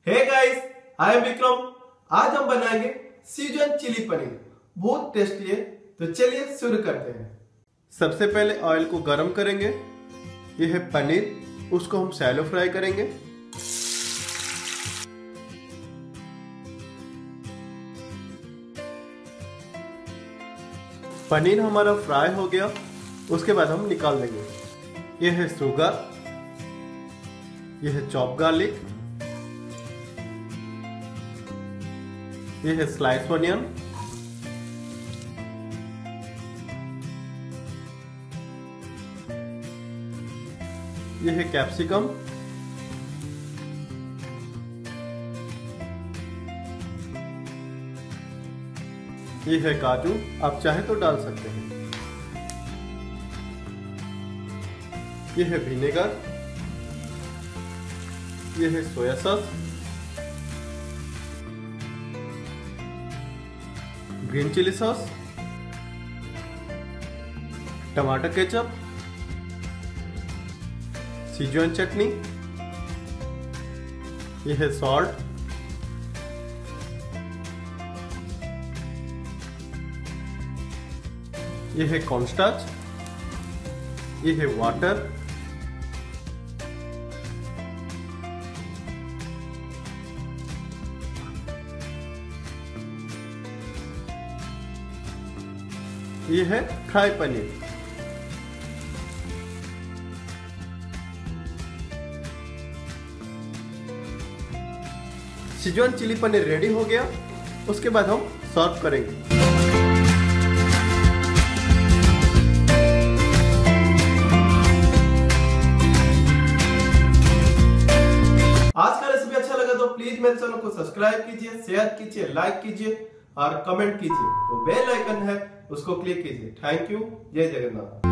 Hey guys, I am Vikram. आज हम बनाएंगे सीजन चिली पनीर। बहुत टेस्टी है, तो चलिए शुरू करते हैं। सबसे पहले ऑयल को गरम करेंगे। यह है पनीर, उसको हम शैलो फ्राई करेंगे। पनीर हमारा फ्राई हो गया, उसके बाद हम निकाल लेंगे। यह है शुगर, यह है चॉप गार्लिक, यह है स्लाइस ऑनियन, यह है कैप्सिकम, यह है काजू, आप चाहे तो डाल सकते हैं। यह है विनेगर, यह है soya sauce, green chilli sauce, टमाटर केचप, सिजुआन चटनी, यह है सॉल्ट, यह है कॉर्नस्टार्च, यह है वाटर, यह है fry paneer. Szechuan chilli paneer ready हो गया, उसके बाद हम सर्व करेंगे। आज का रेसिपी अच्छा लगा तो प्लीज मेरे चैनल को सब्सक्राइब कीजिए, शेयर कीजिए, लाइक कीजिए और कमेंट कीजिए। तो बेल आइकन है, उसको क्लिक कीजिए। Thank you. जय जगन्नाथ।